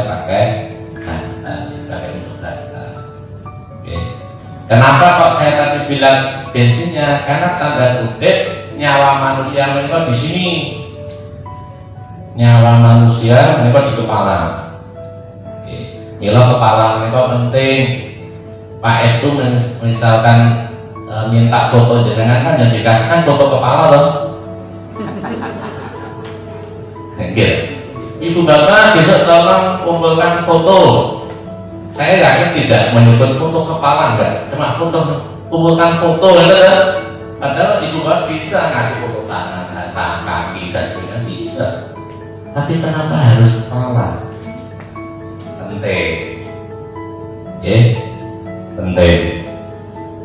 makanya pakai untuk data. Oke. Kenapa kok saya tadi bilang bensinnya? Karena tanda kutip nyawa manusia mereka di sini. Nyawa manusia mereka di kepala. Oke. Mila kepala mereka penting. Pak S itu misalkan minta foto jenengan kan yang dikasihkan foto kepala loh. Ibu bapak besok tolong kumpulkan foto. Saya yakin tidak menyebut foto kepala, enggak, cuma foto, kumpulkan foto ya. Padahal ibu bapak bisa ngasih foto tangan, kaki dan sebagainya bisa. Tapi kenapa harus kepala? Penting, ya, penting.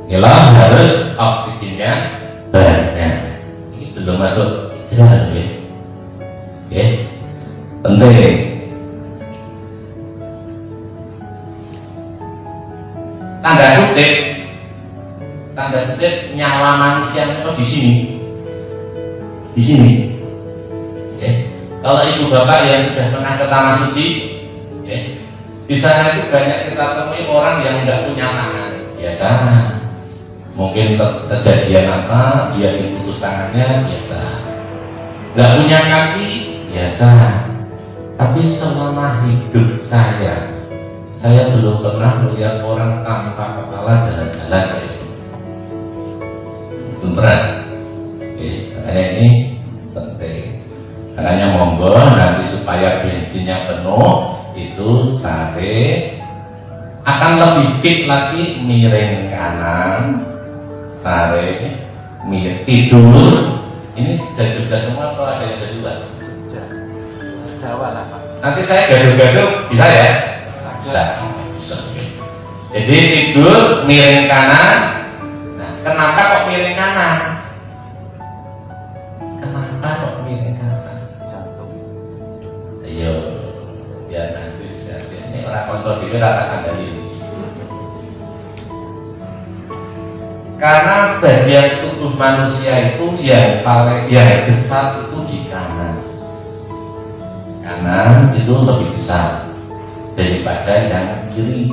Inilah harus oksigennya banyak. Ini belum masuk istirahat ya. Oke, penting. Tanda kutip nyawa manusia itu di sini. Oke. Kalau ibu bapak yang sudah pernah ke tanah suci, oke, di sana itu banyak kita temui orang yang nggak punya tangan, biasa. Mungkin kejadian apa, dia diputus tangannya, biasa. Nggak punya kaki, biasa. Tapi selama hidup saya belum pernah melihat orang tanpa kepala jalan-jalan guys. Belum pernah. Oke, makanya ini penting. Makanya monggo nanti supaya bensinnya penuh itu sare akan lebih fit lagi, miring kanan, sare miring tidur. Ini dan juga semua kalau ada yang kedua. Jawa lah Pak. Nanti saya gaduh-gaduh bisa ya? Bisa. Jadi tidur miring kanan. Nah, kenapa kok miring kanan? Kenapa kok miring kanan? Jantung. Ayo, biar nanti ini orang kontrol diri ratakan dari ini. Karena bagian tubuh manusia itu yang paling besar itu di kanan. Kanan itu lebih besar daripada yang kiri,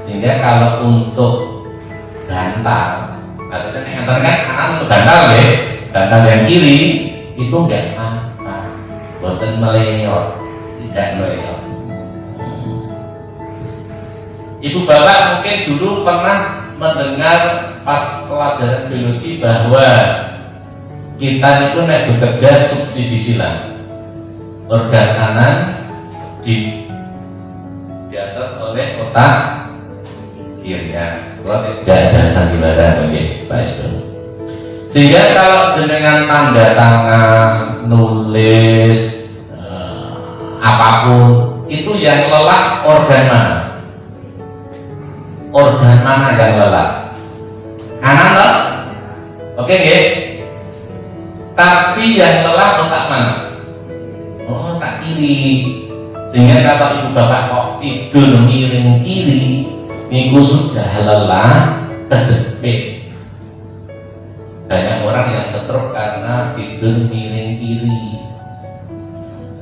sehingga kalau untuk bantal, maksudnya yang kan kanan untuk bantal ya, bantal yang kiri itu enggak apa-apa, boten meleyot, tidak meleyot. Ibu bapak mungkin dulu pernah mendengar pas pelajaran biologi bahwa kita itu naik bekerja subsidi silang, organ kanan diatur oleh otak kirinya. Kalau tidak ada sandiwara, oke, Pak Isbro. Sehingga kalau dengan tanda tangan, nulis, apapun itu yang lelah organ mana? Organ mana yang lelah? Kanan loh, oke nggih. Tapi yang lelah otak mana? Oh, otak kiri. Sehingga kalau ibu bapak kok tidur miring kiri, minggu sudah lelah, kejepit. Banyak orang yang stroke karena tidur miring kiri.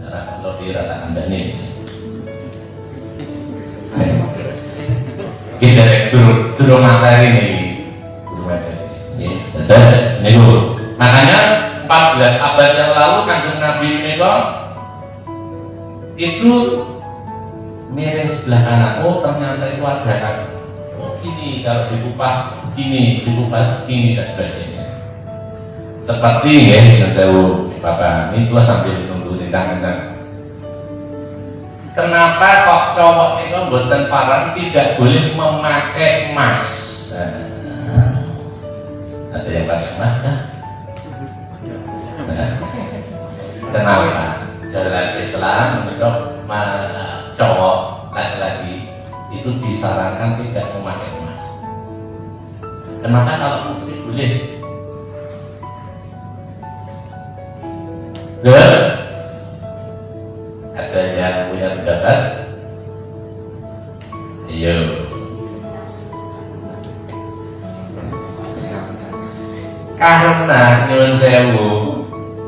Karena kalau diratakan dan ini, kita turun materi nih. Terus nih bu, makanya 14 abad yang lalu Kanjeng Nabi itu miring sebelah kanan. Oh ternyata itu ada kan. Oh gini, kalau dikupas gini, dikupas gini dan sebagainya. Seperti ya, saya bapak ini gua sambil nunggu di tangan. Kenapa kok cowok itu buatan parang tidak boleh memakai emas? Ada yang pakai emas kan? Kenapa? Dalam Islam mereka cowok laki-laki itu disarankan tidak memakai emas. Kenapa kalau putri boleh? Ada yang punya pendapat? Ayo. Karena nyuwun sewu,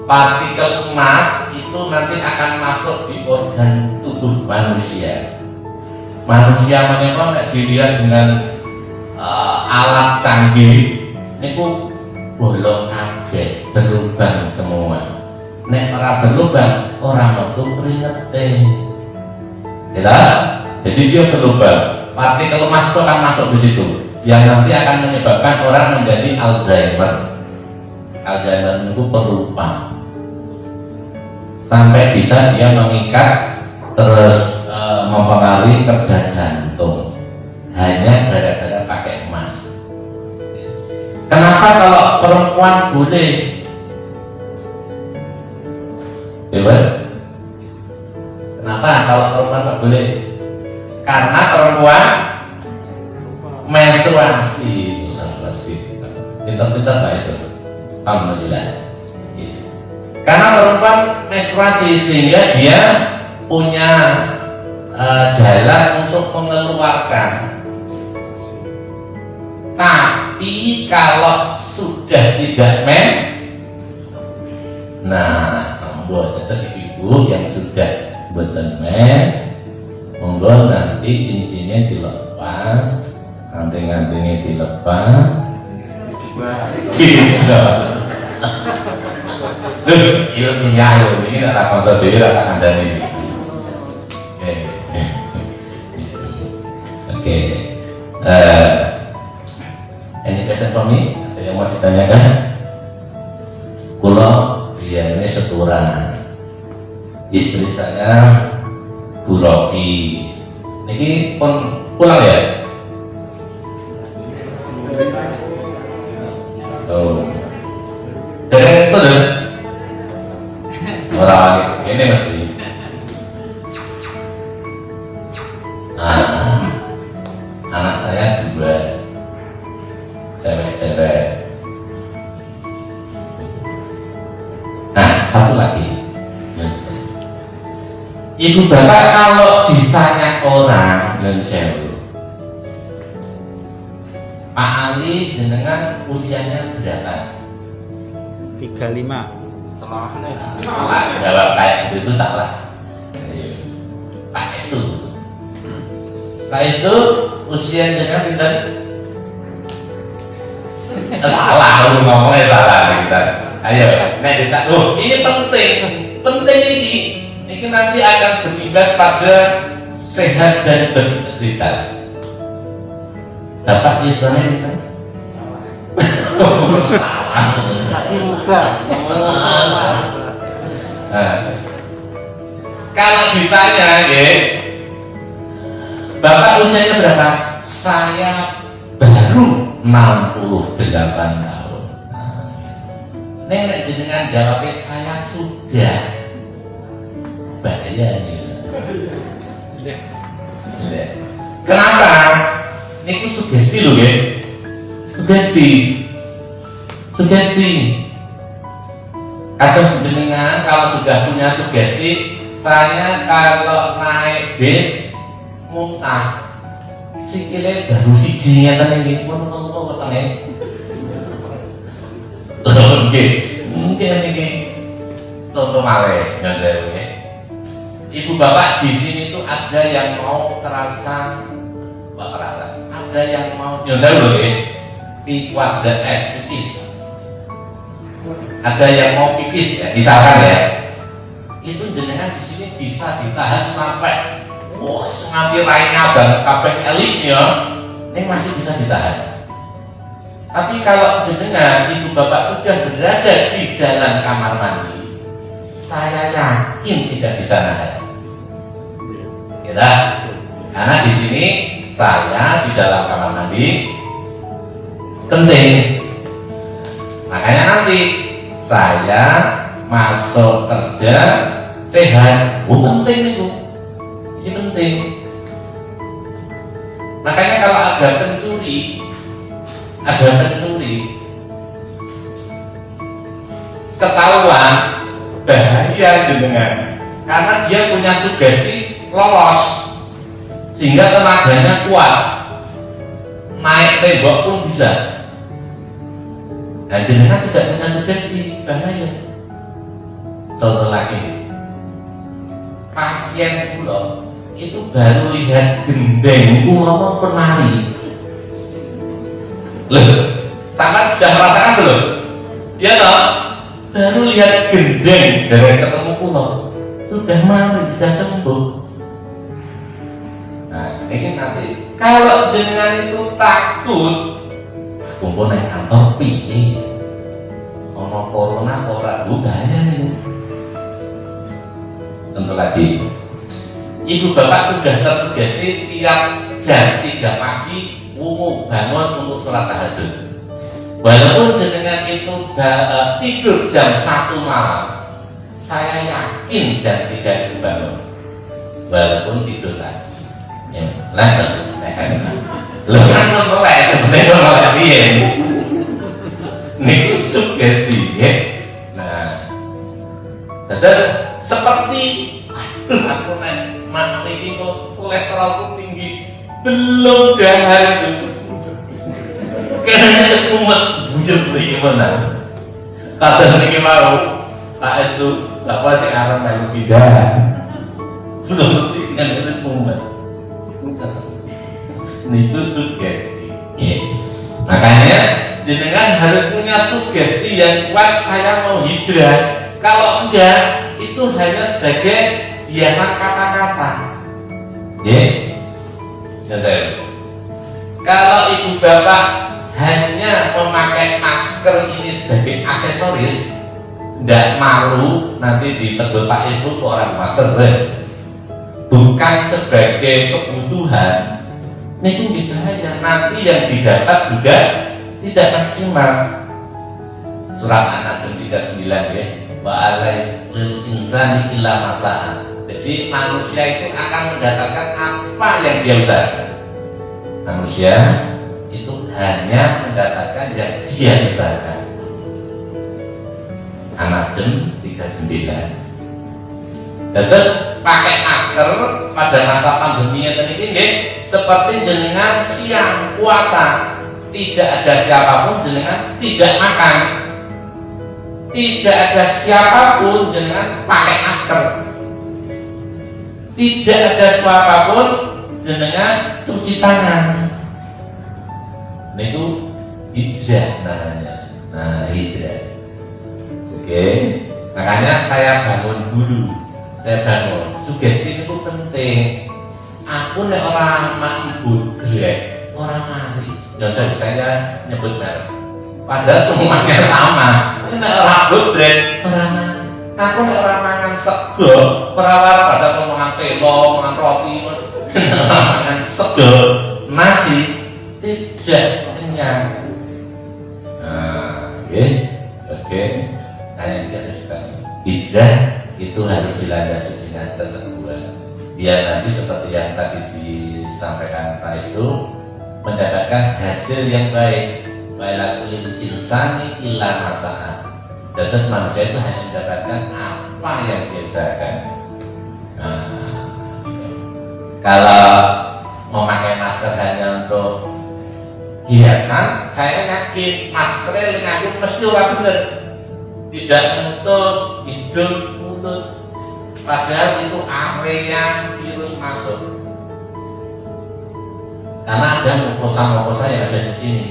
partikel emas itu nanti akan masuk di organ tubuh tubuh manusia. Manusia menika nek dilihat dengan alat canggih niku bolong kabeh, berlubang semua. Nek ora berlubang, ora metu kringete. Ya, jadi dia berlubang. Partikel emas itu akan masuk di situ, yang nanti akan menyebabkan orang menjadi Alzheimer. Alzheimer itu berlubang sampai bisa dia mengikat terus mempengaruhi kerja jantung hanya gara-gara pakai emas. Kenapa kalau perempuan boleh? Bebas? Kenapa kalau perempuan nggak boleh? Karena perempuan menstruasi. Pintar-pintar Pak Itu. Alhamdulillah. Karena perempuan menstruasi sehingga dia punya jalan untuk mengeluarkan. Tapi kalau sudah tidak nah, monggo terus ibu yang sudah mboten monggo nanti cincinnya dilepas, anting-antingnya dilepas. Bisa. Ilmiah ini anak konsol diri akan ada ini. Oke. Any question for me? Ada yang mau ditanyakan? Kulo dia ini seturan. Istri saya Bu Rofi. Niki pun pulang ya? Oh. Dereng itu deh. Orang ini mesti. Anak saya juga cewek-cewek. Nah, satu lagi. Ibu bapak kalau ditanya orang dan sewu, Pak Ali jenengan usianya berapa? 35. Salah, jawab kayak itu salah. Pak Estu. Pak Estu usia jenengan pinten? Salah, lu ngomongnya salah kita. Ayo, nek kita, ini penting ini. Ini nanti akan berimbas pada sehat dan berintegritas. Bapak Yusroni itu masih muda. Kalau ditanya, Bapak usianya berapa? Saya baru 68 tahun. Nenek jenengan jawabnya saya sudah. Bahaya nih. Kenapa? Ini sugesti loh ya. Sugesti. Atau jenengan kalau sudah punya sugesti, saya kalau naik bis muntah, sikile baru siji ngeten iki pun wetenge. Oke, mungkin ini contoh malih nggak saya ya. Ibu bapak di sini tuh ada yang mau terasa, ada yang mau yang saya loh ya, kuadrat S pipis. Ada yang mau pipis ya, misalkan ya, itu jenengan di sini bisa ditahan sampai sengapi lainnya dan kabeh elitnya, ini masih bisa ditahan. Tapi kalau jenengan ibu bapak sudah berada di dalam kamar mandi, saya yakin tidak bisa nahan. Karena di sini saya di dalam kamar mandi kencing, makanya nanti saya masuk kerja sehat. Penting itu, ini penting. Makanya kalau ada pencuri ketahuan, bahaya jenengan, karena dia punya sugesti lolos sehingga tenaganya kuat, naik tembok pun bisa. Nah, jenengan tidak punya sugesti, bahaya. Contoh lagi, pasien kula itu baru lihat gendeng ngomong permari. Loh, sampai sudah merasakan belum? Ya toh? Baru lihat gendeng dari ketemu kula sudah mari, sudah sembuh. Nah, ini nanti kalau jenengan itu takut, kumpul naik kantor piye? Ono corona ora budaya nih. Tentu lagi, ibu bapak sudah tersugesti tiap jam 3 pagi wungu bangun untuk sholat tahajud. Walaupun jenengan itu tidur jam 1 malam, saya yakin jam 3 itu bangun. Walaupun tidur lagi, ya, lo kan melek sebenarnya melek piye? Niku sugesti, ya. Nah, terus seperti aku naik mak ini kok kolesterolku tinggi, belum dahar itu karena umat bujur ini mana kata sedikit mau Pak itu siapa sih orang yang pindah belum tinggal itu umat itu sugesti, ya. Makanya jenengan harus punya sugesti yang kuat, saya mau hijrah. Kalau enggak, itu hanya sebagai hiasan kata-kata. Ya, saya. Kalau ibu bapak hanya memakai masker ini sebagai aksesoris, tidak malu nanti ditegur Pak Isnu kok orang masker, bukan sebagai kebutuhan. Ini pun bahaya. Nanti yang didapat juga tidak maksimal. Surat An-Najm 39 ya. Wa alail insani illa masa'a. Jadi manusia itu akan mendapatkan apa yang dia usahakan. Manusia itu hanya mendapatkan yang dia usahakan. An-Najm 39. Terus pakai masker pada masa pandemi yang ini seperti jenengan siang puasa, tidak ada siapapun jenengan tidak makan, tidak ada siapapun jenengan pakai masker, tidak ada siapapun jenengan cuci tangan. Nah, itu hijrah namanya. Nah, hijrah. Oke, makanya saya bangun dulu. Saya bangun. Sugesti itu penting. Aku nek orang mambut grek, orang mari. Ya saya nyebut merek. Padahal semuanya sama. Ini nek orang grek, orang mari. Aku nek orang mangan sego, perawat pada mangan telo, mangan roti, orang mangan sego, nasi tidak kenyang. Nah, oke. Hanya kita hijrah itu harus dilandasi dengan keteguhan. Biar nanti seperti yang tadi disampaikan Pak Isnu mendapatkan hasil yang baik. Walakul insani illa masa'a. Dan terus manusia itu hanya mendapatkan apa yang dia usahakan. Nah, kalau memakai masker hanya untuk hiasan, saya yakin maskernya yang aku mesti orang bener. Tidak untuk hidung, mulut. Padahal itu area virus masuk. Karena ada mukosa-mukosa yang ada di sini,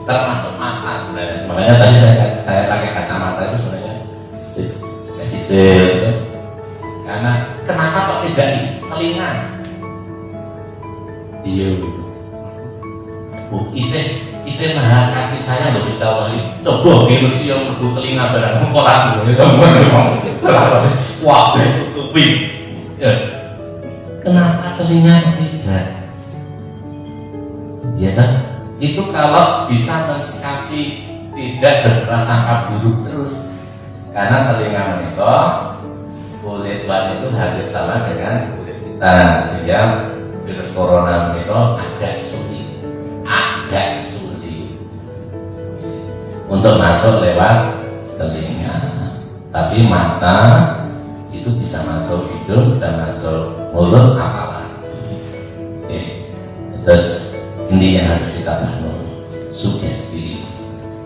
termasuk mata sebenarnya. Makanya tadi saya pakai kacamata itu sebenarnya tidak bisa. Karena kenapa kok tidak di telinga? Iya. Isih maha kasih saya loh Gusti Allah. Coba virus yang mlebu telinga barang ora wah tutupi. Ya. Kenapa telinga tidak? Ya kan? Itu kalau bisa mensikapi tidak berprasangka buruk terus. Karena telinga menika kulit luar itu hampir sama dengan kulit kita, sehingga virus corona menika agak sulit untuk masuk lewat telinga. Tapi mata itu bisa masuk hidung, bisa masuk mulut, apalagi. Oke. Terus ini yang harus kita bangun, sugesti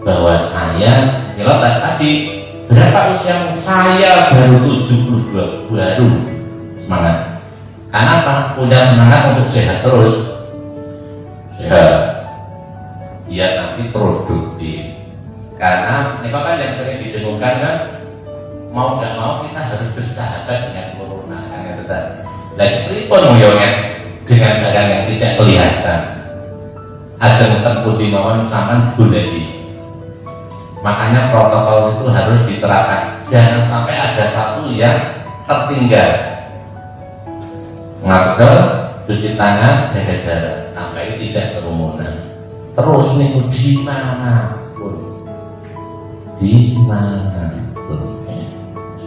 bahwa saya, kalau tadi berapa usia saya baru 72 baru Karena apa? Punya semangat untuk sehat terus. Sehat. Ya tapi produktif. Karena ini kan yang sering didengungkan kan, mau nggak mau kita harus bersahabat dengan corona. Kan ya betul. Lagi pripun moyongan dengan barang yang tidak kelihatan. Ajeng tempuh di mawon sampean goleki. Makanya protokol itu harus diterapkan. Jangan sampai ada satu yang tertinggal. Masker, cuci tangan, jaga jarak, sampai tidak kerumunan. Terus nih dimanapun.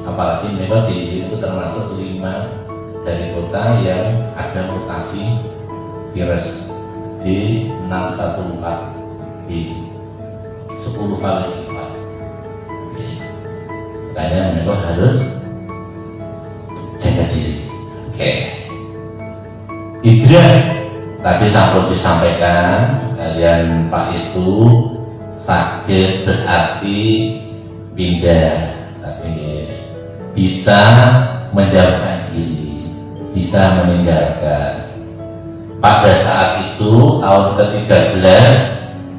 Apalagi mereka di itu termasuk 5 dari kota yang ada mutasi virus D614 di 10 kali lipat. Makanya mereka harus jaga diri. Oke. Hijrah tadi sampun disampaikan kalian Pak itu sakit berarti pindah, tapi bisa menjauhkan diri, bisa meninggalkan. Pada saat itu tahun ke-13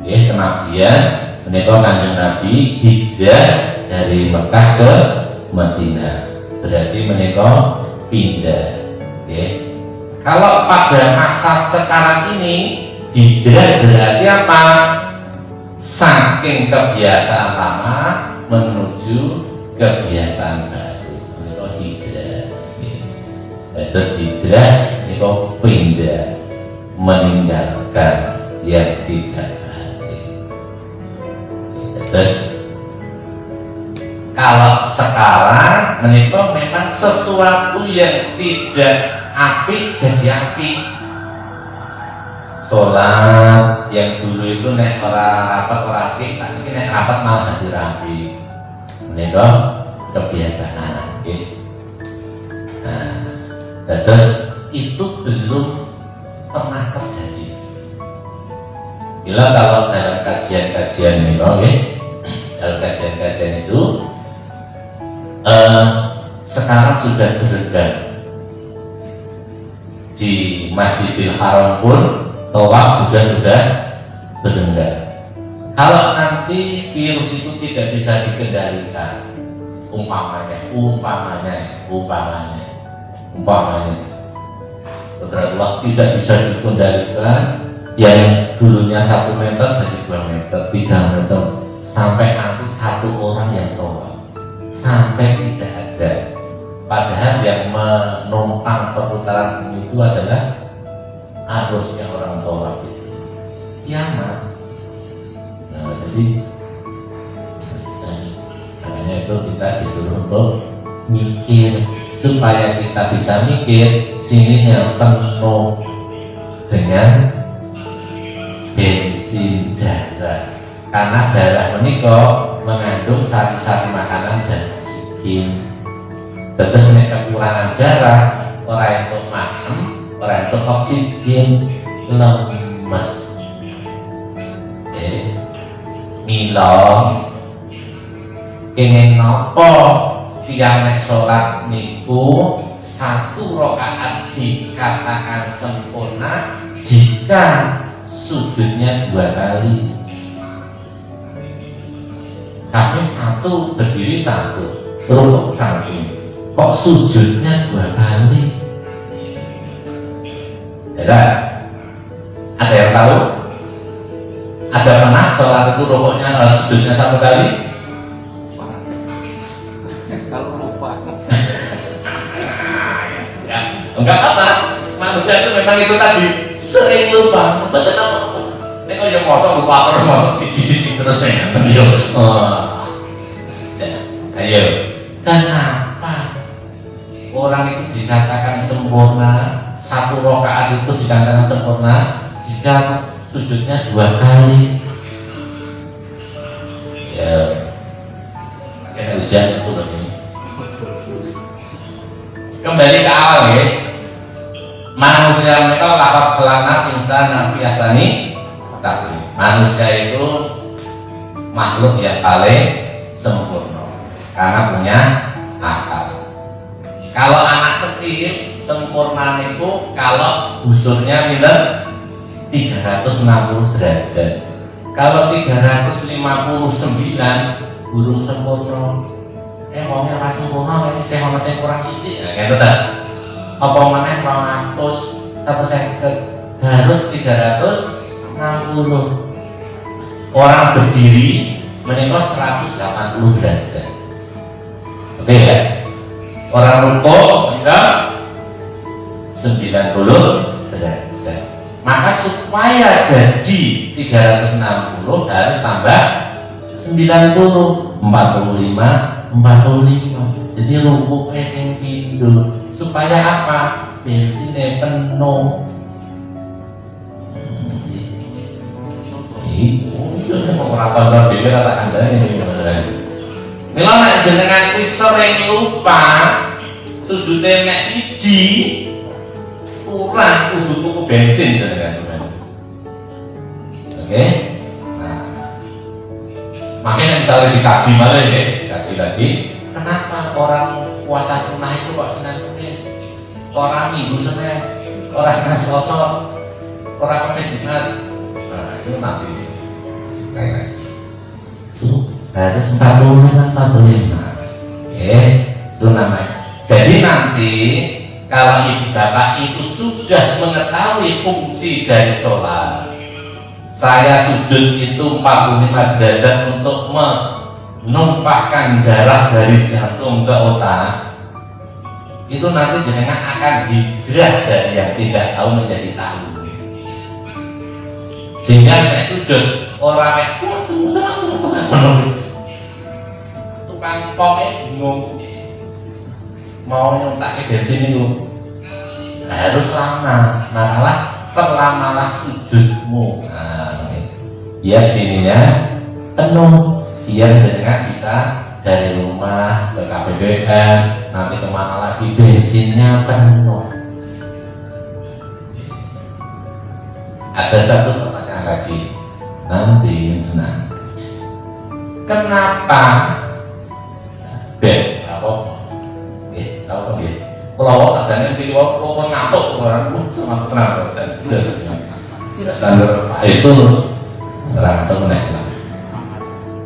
kenabian menikah Kanjeng Nabi hijrah dari Mekah ke Madinah, berarti menikah pindah. Kalau pada masa sekarang ini hijrah berarti apa? Saking kebiasaan lama menuju kebiasaan baru, menikah hijrah. Terus hijrah menikah pindah, meninggalkan yang tidak baik. Terus kalau sekarang menikah memang sesuatu yang tidak apik jadi apik. Sholat yang dulu itu nek ora rapat ora apik, saiki nek rapat malah jadi rapi. Menikah kebiasaan. Nah, terus itu belum pernah terjadi. Bila kalau dalam kajian-kajian ini, dalam kajian-kajian itu sekarang sudah beredar di Masjidil Haram pun tawaf juga sudah beredar. Kalau nanti virus itu tidak bisa dikendalikan, umpamanya Allah tidak bisa dikendalikan, yang dulunya 1 meter jadi 2 meter, 3 meter, sampai nanti 1 orang yang tawaf, sampai tidak ada. Padahal yang menumpang perputaran bumi itu adalah arusnya orang tawaf itu kiamat. Nah, jadi makanya itu kita disuruh untuk mikir, supaya kita bisa mikir sininya penuh dengan bensin darah, karena darah menikah mengandung sari-sari makanan dan oksigen. Terus nek kekurangan darah, orang itu makan, orang itu oksigen, lemes. Mila kene napa tiyang nek salat niku 1 rakaat dikatakan sempurna jika sujudnya 2 kali. Tapi 1 berdiri 1, rukuk 1. Kok sujudnya 2 kali? Ada yang tahu? Ada pernah sholat itu rukuknya sujudnya 1 kali? Kalau lupa. Ya, enggak apa. Manusia itu memang itu tadi sering lupa. Betul apa? Ini kok yang kosong lupa terus, sisi terus ya. Ayo. Kenapa orang itu dikatakan sempurna, 1 rakaat itu dikatakan sempurna jika sujudnya 2 kali? Ya, kena hujan itu begini. Kembali ke awal ya. Manusia mereka lakap kelana insana biasani, tapi manusia itu makhluk yang paling sempurna karena punya akal. Kalau anak kecil sempurna niku kalau busurnya pinten 360 derajat. Kalau 359 burung sempurna. Wongnya ora sempurna ini sing ana sing kurang sithik. Nah, ngene ta. Apa maneh 200 harus 360. Orang berdiri menika 180 derajat. Oke ya. Orang rukuk menika 90 derajat. Maka supaya jadi 360 harus tambah 90, 45. Jadi rukuknya yang pindho. Supaya apa? Bensinnya penuh. Itu orang dhewe rata kandhane. Mila nek jenengan kuwi sering lupa sudute nek siji kurang kudu tuku bensin jenengan. Oke? Nah. Makanya misalnya dikaji malah ya, dikaji lagi. Kenapa orang puasa sunnah itu kok Senin Kamis? Orang Minggu Senin, orang Senin Selasa, orang Kamis Jumat. Nah, itu nanti kayak itu harus 45. Itu namanya. Jadi nanti kalau ibu bapak itu sudah mengetahui fungsi dari sholat, saya sujud itu 45 derajat untuk menumpahkan darah dari jantung ke otak, itu nanti jenengan akan hijrah dari yang tidak tahu menjadi tahu. Sehingga nek sujud orang tukang pomnya bingung mau nyontak bensin itu harus lama, malah perlamalah sujudmu. Nah, biar sininya penuh, biar jenengan bisa dari rumah ke KPBN, nanti kemana lagi bensinnya penuh. Ada satu pertanyaan lagi nanti, nah, kenapa apa? Apa ya? Kalau sajane iki kok ngantuk orang sama tenang saja. Tidak standar itu terang atau menaik lah.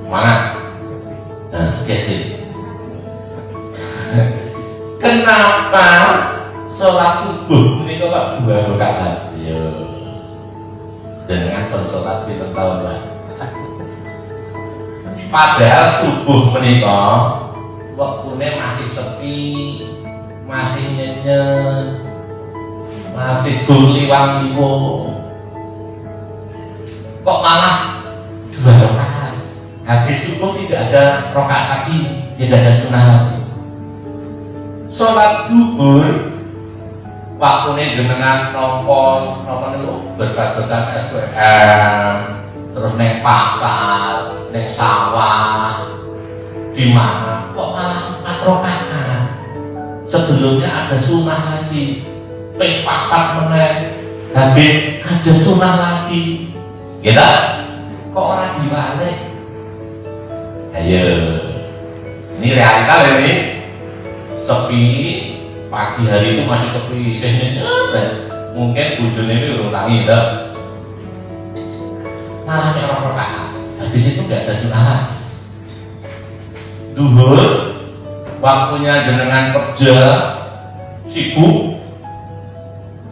Mana? Nah, sih. Kenapa sholat subuh ini kok 2 rakaat? Yo, dengan pensolat kita tahu lah. Padahal subuh menikah waktunya masih sepi, masih nyenyen, masih guliwang ibu. Kok malah 2 rakaat? Habis subuh tidak ada rakaat lagi, tidak ada sunnah lagi. Sholat duhur waktunya jenengan nongpon itu berkas-berkas SPM, terus neng pasar, neng sawah, di mana kok malah 4 rakaat? Sebelumnya ada sunnah lagi, P4 menit, habis ada sunnah lagi, gitu? Kok orang dibalik? Ayo, ini realita ini. Sepi, pagi hari itu masih sepi, sehingga mungkin bujurnya ini urung tangi, malah kayak orang rakaat. Habis itu nggak ada sunnah. Duhur, waktunya jenengan kerja, sibuk,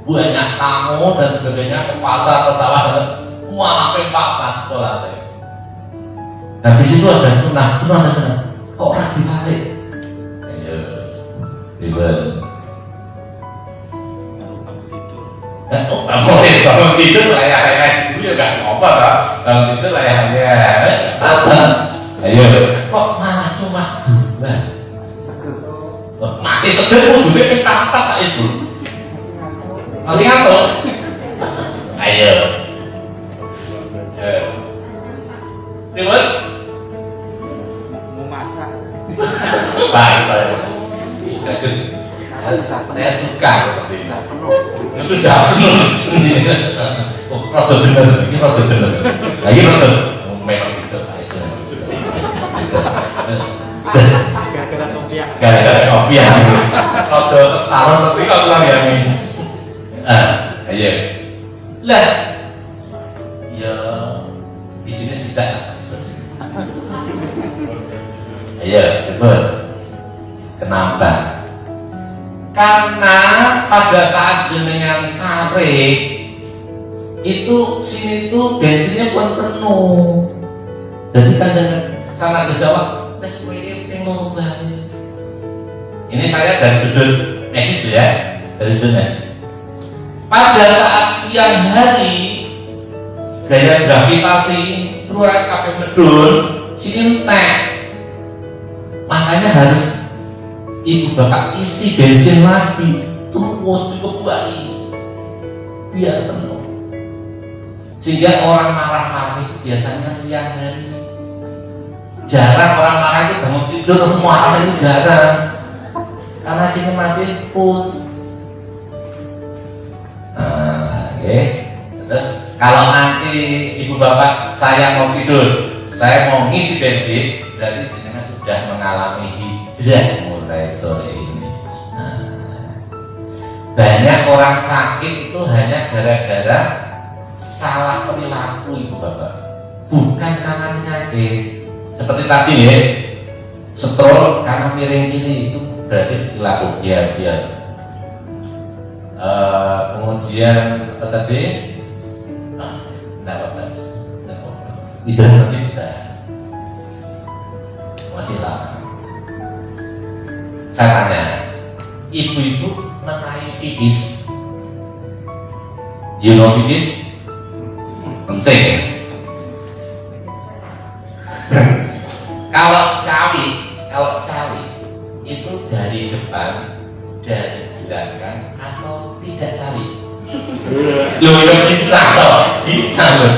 banyak tamu dan sebagainya, ke pasar, ke sawah, malah P4 sholatnya. Habis itu ada sunnah, kok orang dibalik? Bangun tidur layak-layak dulu ya gak ngopo lah. Bangun tidur layak-layak. Ayo, kok malah cuma masih seger kudune P4 tak isu. Masih ngantuk. Ayo. Ribet? Mau masak. Baik. Bagus. Saya suka seperti ini. Sudah penuh. Rada bener, ini rada bener. Lagi rada memang gitu Pak Isna. Gara-gara kopi ya. Rada pada salon tapi aku lah ya ini. Ayo. Lah. Ya bisnis tidak. Ayo, betul. Kenapa? Karena pada saat jenengan sare itu sini tuh bensinnya pun penuh. Jadi kan jangan salah berjawab. Ini saya dari sudut medis ya, dari sudut medis. Pada saat siang hari gaya gravitasi keluar kafe medul sini entek, makanya harus ibu bapak isi bensin lagi terus dikebuai biar penuh, sehingga orang marah-marah itu biasanya siang hari. Jarang orang marah itu bangun tidur marah itu jarang, karena sini masih full. Terus kalau nanti ibu bapak saya mau tidur, saya mau ngisi bensin, berarti jenengan sudah mengalami hijrah mulai sore ini. Banyak orang sakit itu hanya gara-gara salah perilaku ibu bapak, bukan karena penyakit. Seperti tadi ya, stroll karena miring ini itu berarti perilaku biar. Kemudian apa tadi? Tidak apa-apa. Tidak nanti bisa. Masih lama. Saya tanya, ibu-ibu meraih pipis. You know pipis? Penting. Kalau cawi itu dari depan, dari belakang atau tidak cawi? Loh, bisa loh, bisa loh.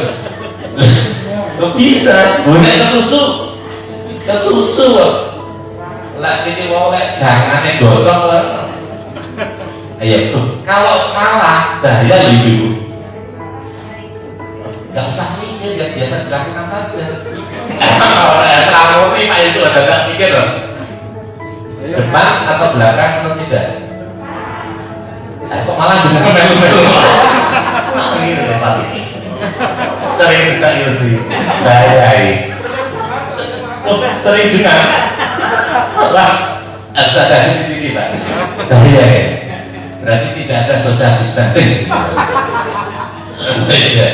Loh bisa, boleh ke susu loh. Lah ini mau jangan gosong loh. Ayo, kalau salah bahaya ibu. Gak usah mikir, gak biasa dilakukan saja. Kamu ini Pak itu agak mikir loh. Depan atau belakang atau tidak? Kok malah juga melu-melu. Gitu ya Pak. Sering kita ilusi. Bahayai. Sering dengar. Wah, harus ada CCTV Pak. Bahayai. Berarti tidak ada social distancing. Iya.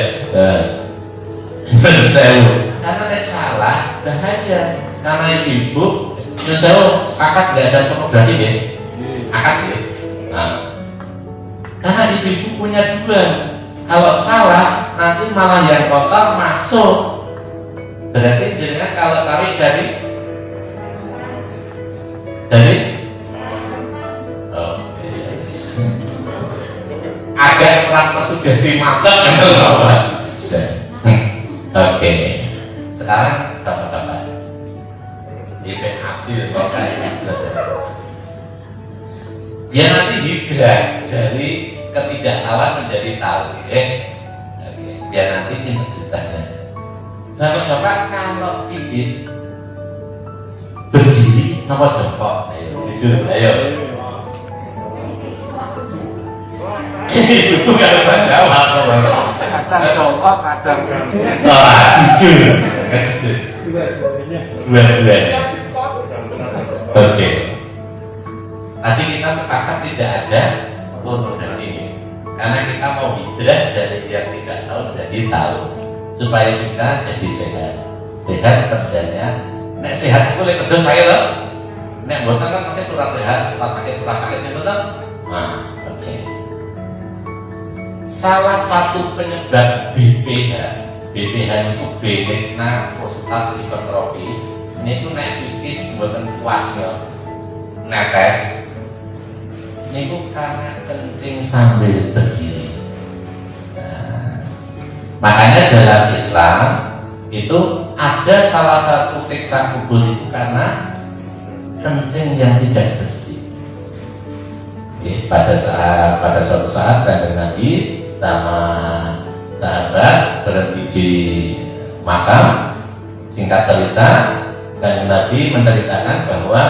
Karena ada salah bahaya. Karena ibu saya sepakat nggak ada pornografi ya, akad ya. Nah, karena ibu punya dua. Kalau salah nanti malah yang kotor masuk. Berarti jenengan kalau tarik dari agak kurang tersugesti mantap kan? Oke. Sekarang bapak-bapak IPN adil kok kayak gitu. Biar nanti hijrah dari ketidaktahuan menjadi tahu, Oke. Biar nanti integritasnya. Bapak-bapak kalau pipis berdiri nomor jongkok, ayo jujur, ayo. Itu gak usah jawab, Kadang jongkok, kadang jujur. Dua-duanya. Oke. Tadi kita sepakat tidak ada pornografi, karena kita mau hijrah dari yang tidak tahu menjadi tahu, supaya kita jadi sehat. Sehat kerjanya. Nek sehat itu oleh kerja saya loh. Nek buatan kan pakai surat sehat, surat sakit itu loh. Nah, oke. Salah satu penyebab BPH itu benigna prostat hipertrofi. Ini itu nek pipis buatan puasnya netes. Ini itu karena kencing sambil berdiri. Nah, makanya dalam Islam itu ada salah satu siksa kubur itu karena kencing yang tidak bersih. Oke, pada suatu saat Kanjeng Nabi sama sahabat berhenti di makam. Singkat cerita, Kanjeng Nabi menceritakan bahwa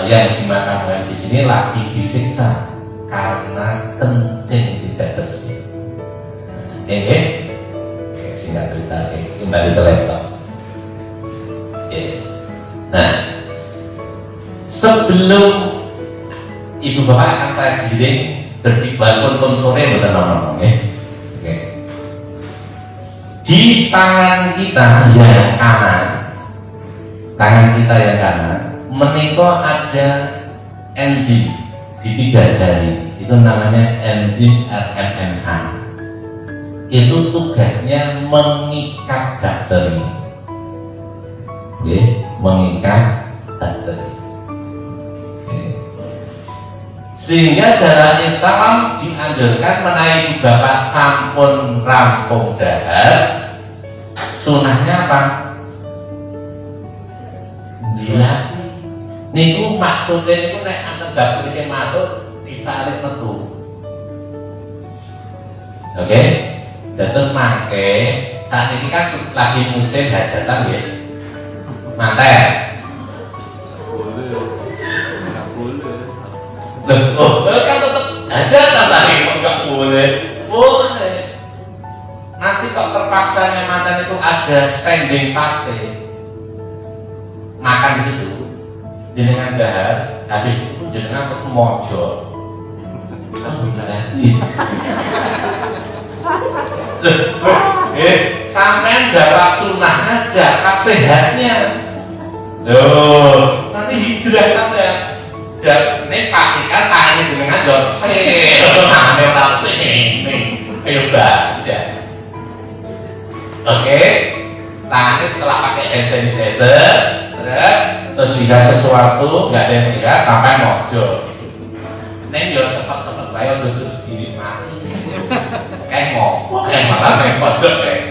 yang dimakamkan di sini lagi disiksa karena kencing tidak bersih. Singkat cerita, kembali ke laptop. Nah, sebelum ibu bapak akan saya giring walaupun sore bukan ngomong, di tangan kita yang kanan, menika ada enzim di 3 jari, itu namanya enzim RMNA. Itu tugasnya mengikat bakteri, mengikat bakteri. Sehingga dalam Islam dianjurkan menaiki bapak sampun rampung dahar, sunahnya apa? Dilatih. Niku maksudnya niku nek antar bakteri sing masuk ditarik metu. Oke? Terus mangke saat ini kan lagi musim hajatan ya. Manten. Kan tetap hajatan tadi enggak boleh. Boleh. Nanti kok terpaksanya manten itu ada standing party. Makan di situ. Jenengan dahar, habis itu jenengan terus mojo. Sampai dapat sunahnya, dapat sehatnya. Loh, nanti hidratan ya. Dan ini pastikan tangannya jenengan dorsel, tangannya langsung ini, ayo bahas ya. Oke, tangannya setelah pakai hand sanitizer, terus lihat sesuatu, nggak ada yang melihat sampai mojo. Neng yo cepet-cepet bae terus diri mati. Kayak ngopo, kayak malah kayak pojok kayak.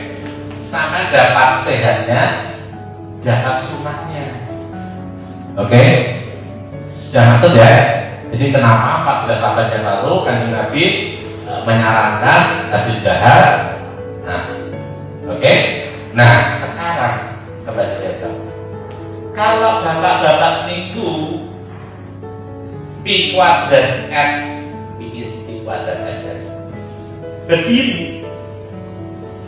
Sampai dapat sehatnya, dapat sunahnya. Oke, sudah masuk ya. Jadi kenapa 14 abad yang lalu Kanjeng Nabi menyarankan habis dahar. Nah, oke. Nah sekarang kembali ke kalau bapak-bapak niku P kuadrat X is P kuadrat S berdiri.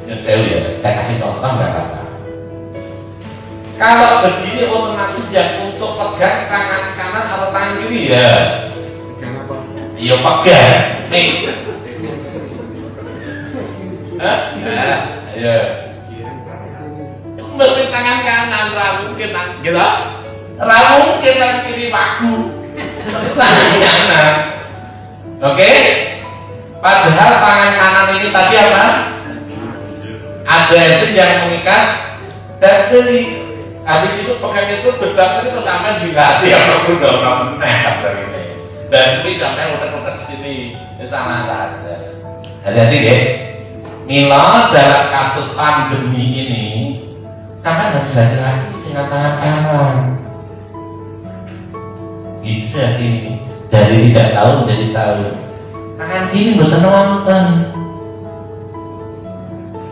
Yang saya kasih contoh nggak apa-apa. Kalau berdiri otomatis yang untuk pegang tangan kanan atau tangan kiri ya. Pegang apa? Iya pegang. Nih. Ya. Mesti tangan kanan, mungkin gitu. Mungkin tangan kiri bagu. Tangan kanan. Oke. Padahal tangan kanan ini tadi apa? Ada enzim yang mengikat dan kiri. Habis itu pegang itu berbakteri itu sampai dilatih apa pun udah bakteri ini. Dan ini sampai udah sini. Itu sama saja. Hati-hati ya. Mila dalam kasus pandemi ini sampai nggak bisa dilatih dengan tangan kanan. Bisa ini dari tidak tahu menjadi tahu. Tangan kiri betul nonton.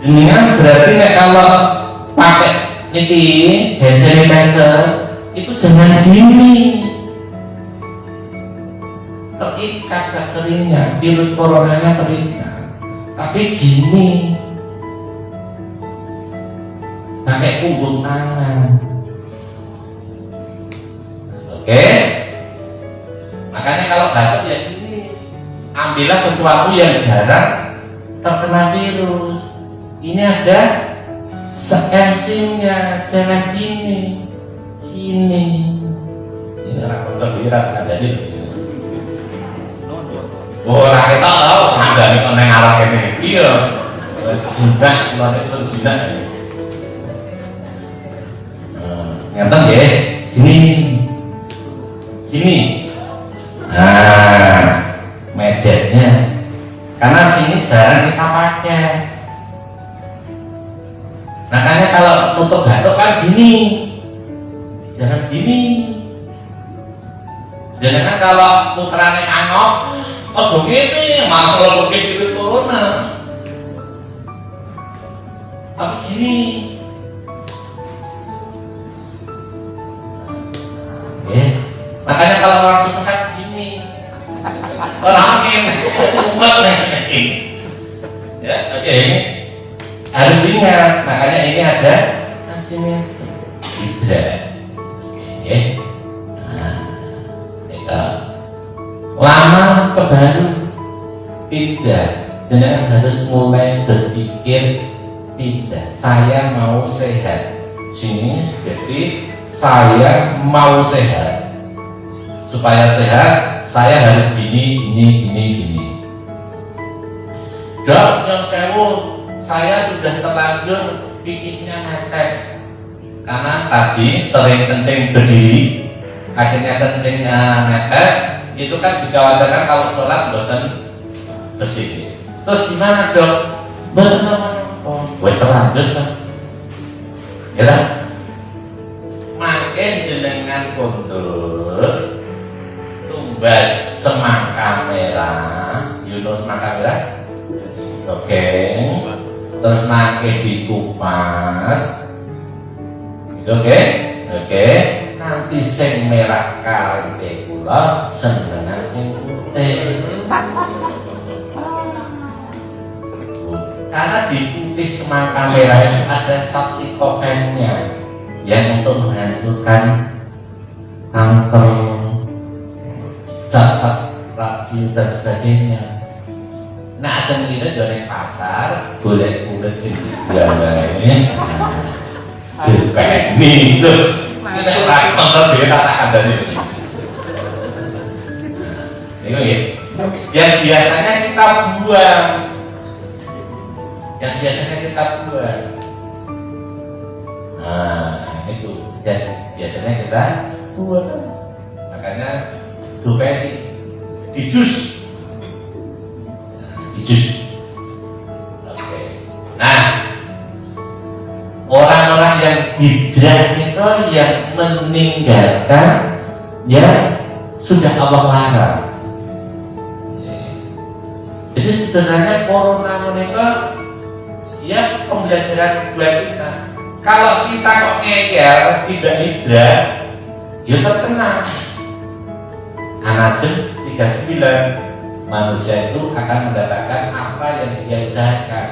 Ini kan berarti kalau pakai niki hand sanitizer itu jangan gini. Terikat bakterinya, virus coronanya terikat. Tapi gini. Pakai punggung tangan. Oke? Makanya kalau batuk ya gini. Ambillah sesuatu yang jarang terkena virus. Ini ada enzimnya, jangan gini. Ini orang terbirat ada di. Orang kita tahu ada nih orang ngarang ini. Iya. Sudah, kalau itu sudah. Ngeten ya, ini. Nah, mejetnya. Karena sini jarang kita pakai. Makanya kalau tutup batuk kan gini, jangan gini. Jangan kalau putrane angok, oh gini, malah kalau virus corona. Tapi gini. Makanya kalau orang susah gini, orang yang umat nih, ya oke, harus diingat. Makanya ini ada asimetri hidra, oke. Nah, itu lama ke baru pindah, jenengan harus mulai berpikir pindah. Saya mau sehat, sini jadi saya mau sehat. Supaya sehat, saya harus gini. Dok, yang sewu, saya sudah terlanjur pipisnya netes. Karena tadi sering kencing berdiri, akhirnya kencingnya netes. Itu kan dikhawatirkan kalau sholat boten bersih. Terus gimana dok? Wes terlanjur kan? Ya lah. Makin jenengan kondur tumbas semangka merah, semangka merah, oke. Terus nangke dikupas, oke. Nanti sing merah kali kula, senengan sing putih. Karena di putih semangka merah itu ada saptikopennya yang untuk menghancurkan kanker, zat-zat radio dan sebagainya. Nah, aja kita dari pasar boleh kulit sih ini tuh ini orang nonton dia katakan dari ini yang biasanya kita buang, nah itu dan biasanya kita buang. Makanya dopeni dijus. Oke. Nah, orang-orang yang hijrah itu yang meninggalkan yang sudah Allah larang. Jadi sebenarnya corona menikah ya pembelajaran buat kita. Kalau kita kok ngeyel tidak hijrah, ya terkena. An-Najm 39, manusia itu akan mendapatkan apa yang dia usahakan.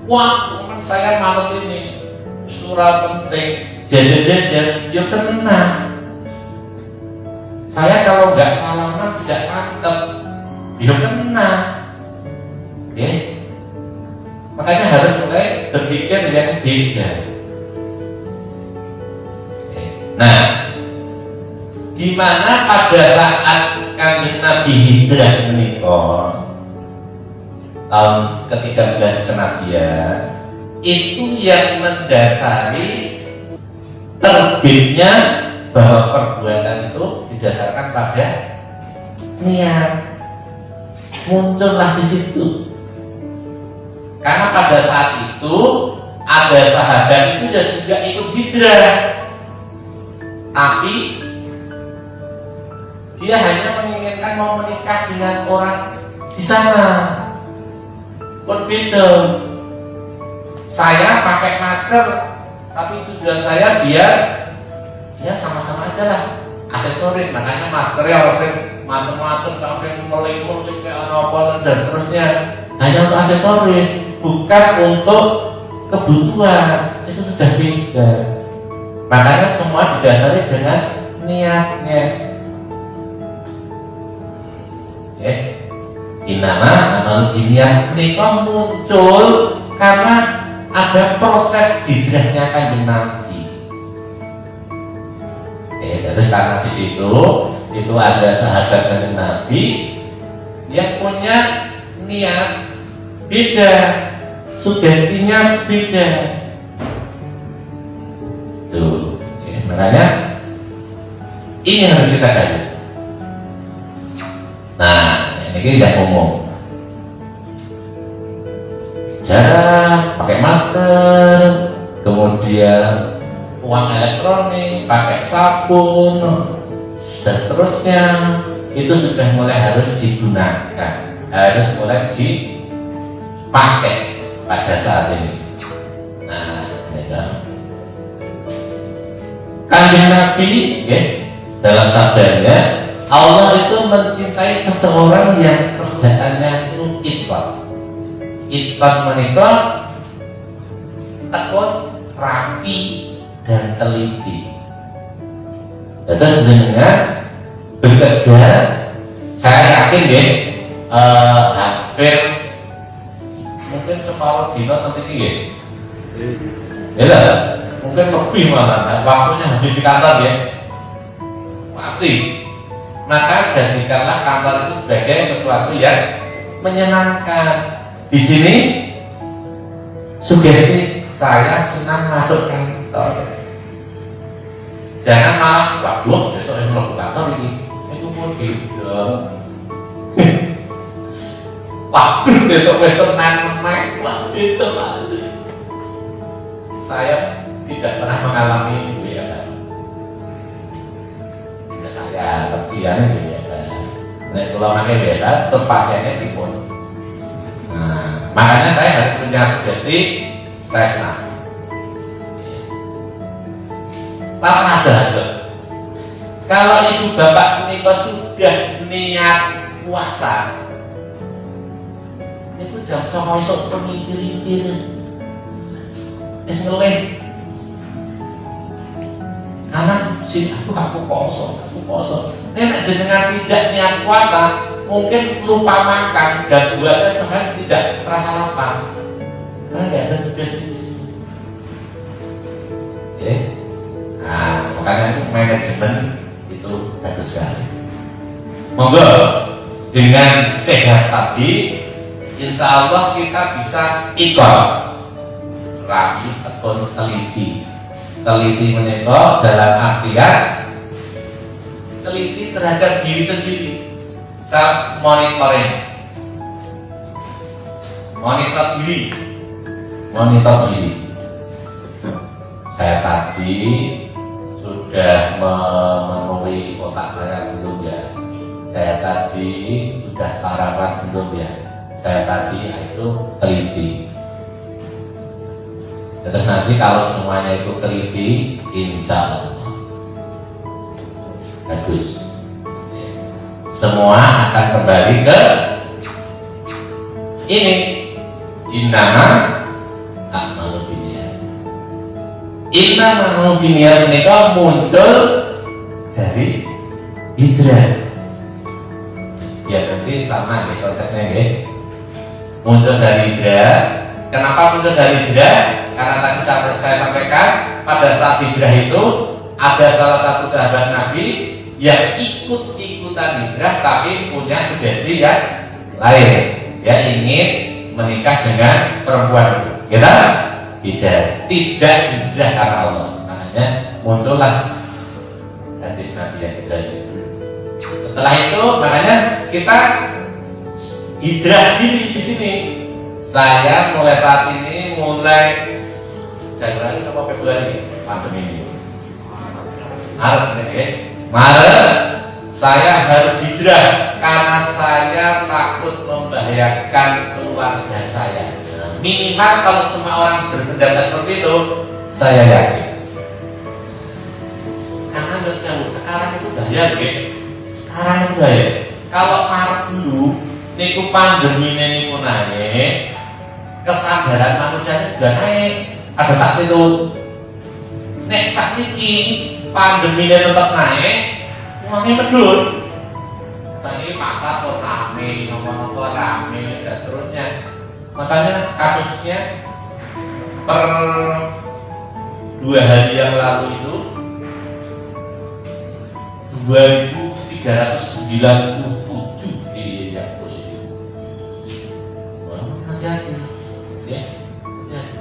Wah, saya malam ini surah penting, jajan, ya kena. Saya kalau nggak salaman tidak mantep, ya kena. Oke, makanya harus mulai berpikir yang beda. Nah, di mana pada saat Kanjeng Nabi hijrah menikah tahun ke-13 kenabian, itu yang mendasari terbitnya bahwa perbuatan itu didasarkan pada niat. Muncullah di situ. Karena pada saat itu ada sahabat itu dan juga ikut hijrah, tapi dia hanya menginginkan mau menikah dengan orang di sana. Berbeda. Saya pakai masker, tapi tujuan saya biar ya sama-sama aja lah aksesoris. Makanya maskernya harus macam-macam, harus meliput kayak apa dan seterusnya. Hanya untuk aksesoris, bukan untuk kebutuhan. Itu sudah beda. Makanya semua didasari dengan niatnya. Inama amal diniyah menikah muncul karena ada proses hijrahnya Kanjeng Nabi. Terus karena di situ itu ada sahabat Kanjeng Nabi yang punya niat beda, sugestinya beda. Tuh, makanya ini harus kita kaji. Nah, ini tidak umum. Jarak, pakai masker, kemudian uang elektronik, pakai sabun, dan seterusnya, itu sudah mulai harus digunakan, harus mulai dipakai pada saat ini. Nah, ini kan Kanjeng Nabi, dalam sabdanya, Allah itu mencintai seseorang yang kerjaannya itu ikhlas. Ikhlas menikah tekun, rapi dan teliti. Terus dengan bekerja, saya yakin deh hampir mungkin separuh dino nanti ini ya, mungkin lebih malah waktunya habis di kantor ya, pasti. Maka jadikanlah kantor itu sebagai sesuatu yang menyenangkan. Di sini sugesti saya senang masuk kantor. Jangan malah waduh besok yang mau kantor ini itu pun beda. Waduh besok senang naik wah itu lagi. Saya tidak pernah mengalami itu ya kan. Ya saya tapi ya ini ya kan. Nah kalau pakai beda terus pasiennya dipun. Nah makanya saya harus punya sugesti saya senang. Pas ada kalau ibu bapak menikah sudah niat puasa itu jam 9 esok pemikir-mikir es ngelih karena si aku kosong nenek jenengan tidak niat puasa mungkin lupa makan jam 2 saya sebenarnya tidak terasa lapar karena tidak ada sugesti. Nah, makanya itu manajemen itu bagus sekali. Monggo dengan sehat tadi, insya Allah kita bisa ikut rapi, tekun, teliti. Teliti menikah dalam artian teliti terhadap diri sendiri, self monitoring, monitor diri. Saya tadi sudah memenuhi otak saya belum ya? Saya tadi sudah sarapan belum ya? Saya tadi itu teliti. Terus nanti kalau semuanya itu teliti, insya Allah bagus. Semua akan kembali ke ini. Innama Inna menikah muncul dari hijrah. Ya nanti sama ya konteksnya ya. Muncul dari hijrah. Kenapa muncul dari hijrah? Karena tadi saya sampaikan pada saat hijrah itu ada salah satu sahabat Nabi yang ikut-ikutan hijrah tapi punya sugesti yang lain. Dia ingin menikah dengan perempuan. Kita tidak hijrah karena Allah. Makanya muncullah hadis Nabi yang hijrah itu. Setelah itu makanya kita hijrah diri di sini. Saya mulai saat ini mulai Januari atau Februari pandemi ini. Maret saya harus hijrah karena saya takut membahayakan keluarga saya. Minimal kalau semua orang berpendapat seperti itu, saya yakin. Karena menurut saya sekarang itu bahaya, sekarang itu bahaya. Kalau Maret dulu, niku pandemi niku naik, kesadaran manusia sudah naik. Ada saat itu, nek saat ini pandemi tetap naik, uangnya medul. Tadi pasar kok rame, nomor-nomor rame, dan seterusnya. Makanya kasusnya per 2 hari yang lalu itu 2.397 di yang positif. Wah, hati-hati, ya, hati-hati.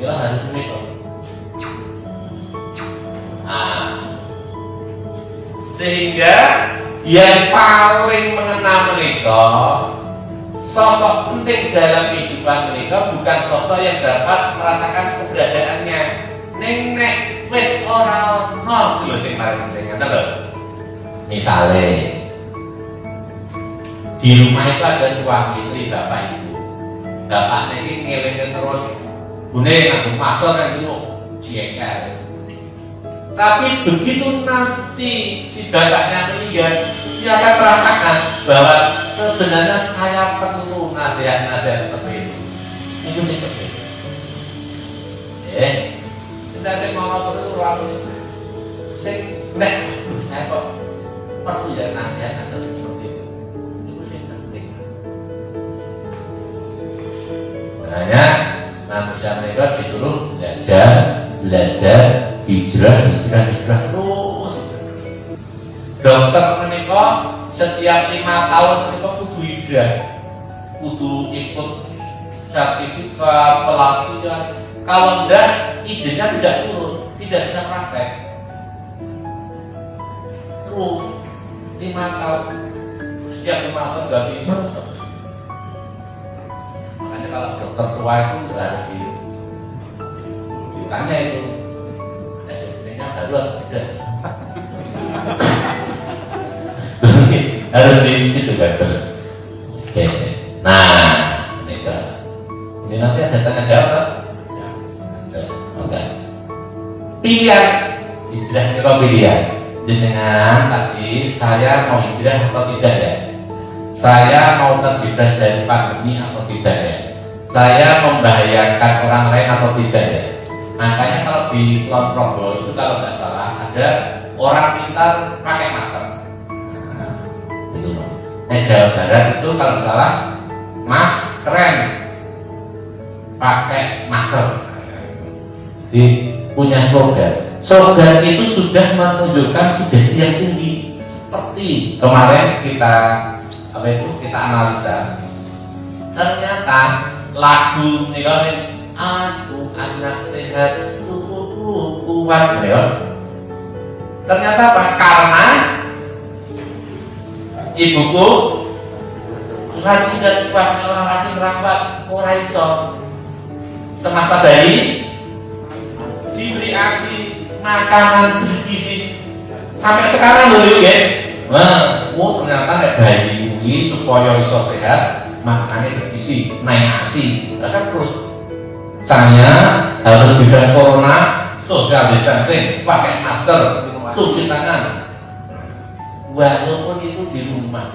Kita harus menikah. Sehingga yang paling mengenal menikah, sosok penting dalam kehidupan mereka bukan sosok yang dapat merasakan keberadaannya. Nek wis ora ono lho sing paling penting ngoten lho. Misale di rumah itu ada suami istri bapak ibu. Bapaknya ini ngelingin terus bune nganggo masker kan itu jengkel. Tapi begitu nanti si bapaknya meninggal, dia akan merasakan bahwa sebenarnya saya perlu nasihat-nasihat seperti itu. Itu sih penting. Tidak saya mau terus orang itu. Saya kok perlu ya nasihat-nasihat seperti itu. Itu sih penting. Makanya manusia mereka disuruh belajar hijrah terus. Dokter mereka setiap 5 tahun mereka kudu hijrah, kudu ikut sertifikat pelatihan. Kalau enggak, izinnya tidak turun, tidak bisa praktek. Terus 5 tahun, setiap 5 tahun ganti. Makanya kalau dokter tua itu harus ditanya itu SMP-nya baru atau tidak. Harus itu kan. Oke. Nah, ini nanti ada tanya jawab. Oke. Pilihan hijrah itu pilihan. Jenengan tadi saya mau hijrah atau tidak ya? Saya mau terbebas dari pandemi atau tidak ya? Saya membahayakan orang lain atau tidak ya? Makanya kalau di Kulon Progo itu kalau nggak salah ada orang pintar pakai masker. Nah, itu. Jawa Barat itu kalau nggak salah Mas keren pakai masker. Jadi punya slogan itu sudah menunjukkan sugesti yang tinggi. Seperti kemarin kita analisa, ternyata lagu nih aku anak sehat tubuhku kuat ya. Ternyata apa? Karena ibuku rajin dan kuat, rajin merawat ora iso. Semasa bayi diberi ASI makanan bergizi sampai sekarang loh ya. Nah, ternyata nek bayi ini supaya iso sehat makanannya bergizi, naik ASI. Kan terus saya harus bebas corona, social distancing, pakai masker, cuci tangan. Walaupun itu di rumah,